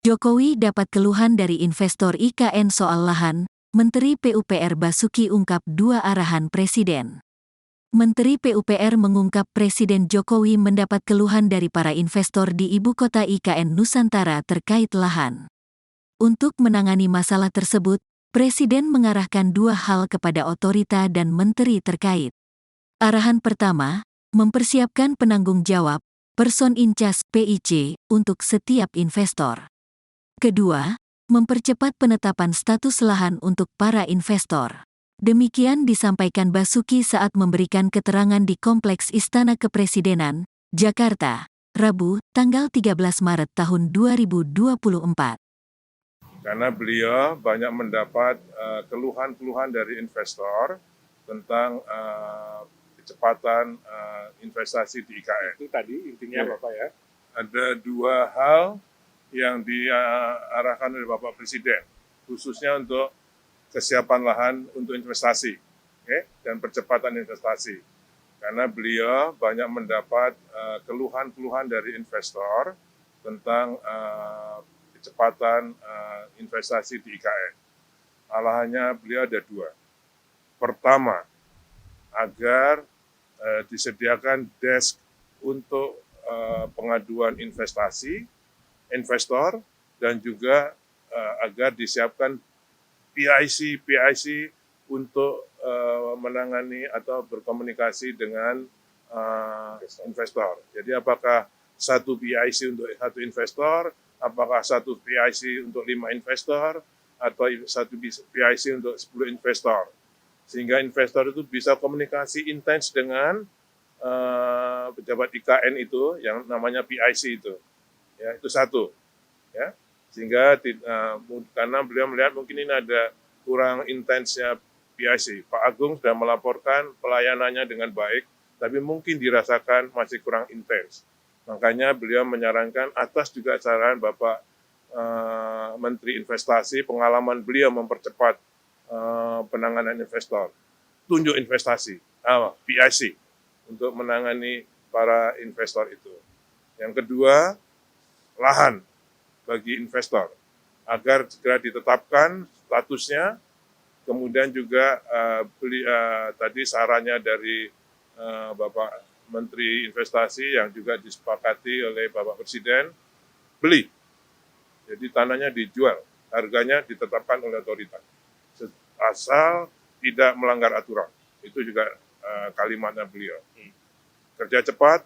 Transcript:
Jokowi dapat keluhan dari investor IKN soal lahan, Menteri PUPR Basuki ungkap dua arahan Presiden. Menteri PUPR mengungkap Presiden Jokowi mendapat keluhan dari para investor di ibu kota IKN Nusantara terkait lahan. Untuk menangani masalah tersebut, Presiden mengarahkan dua hal kepada otorita dan menteri terkait. Arahan pertama, mempersiapkan penanggung jawab, person in charge PIC, untuk setiap investor. Kedua, mempercepat penetapan status lahan untuk para investor. Demikian disampaikan Basuki saat memberikan keterangan di Kompleks Istana Kepresidenan, Jakarta, Rabu, tanggal 13 Maret tahun 2024. Karena beliau banyak mendapat keluhan-keluhan dari investor tentang kecepatan investasi di IKN. Itu tadi intinya Bapak ya? Ada dua hal yang diarahkan oleh Bapak Presiden, khususnya untuk kesiapan lahan untuk investasi, dan percepatan investasi. Karena beliau banyak mendapat keluhan-keluhan dari investor tentang kecepatan investasi di IKN. Arahannya beliau ada dua. Pertama, agar disediakan desk untuk pengaduan investasi, investor, dan juga agar disiapkan PIC untuk menangani atau berkomunikasi dengan investor. Jadi apakah satu PIC untuk satu investor, apakah satu PIC untuk 5 investor, atau satu PIC untuk 10 investor. Sehingga investor itu bisa komunikasi intens dengan pejabat IKN itu, yang namanya PIC itu. Ya, itu satu. Ya, sehingga karena beliau melihat mungkin ini ada kurang intensnya PIC. Pak Agung sudah melaporkan pelayanannya dengan baik, tapi mungkin dirasakan masih kurang intens. Makanya beliau menyarankan atas juga saran Bapak Menteri Investasi, pengalaman beliau mempercepat penanganan investor. Tunjuk investasi, PIC, untuk menangani para investor itu. Yang kedua, lahan bagi investor, agar segera ditetapkan statusnya, kemudian juga tadi sarannya dari Bapak Menteri Investasi yang juga disepakati oleh Bapak Presiden, beli. Jadi tanahnya dijual, harganya ditetapkan oleh otoritas. Asal tidak melanggar aturan. Itu juga kalimatnya beliau. Kerja cepat,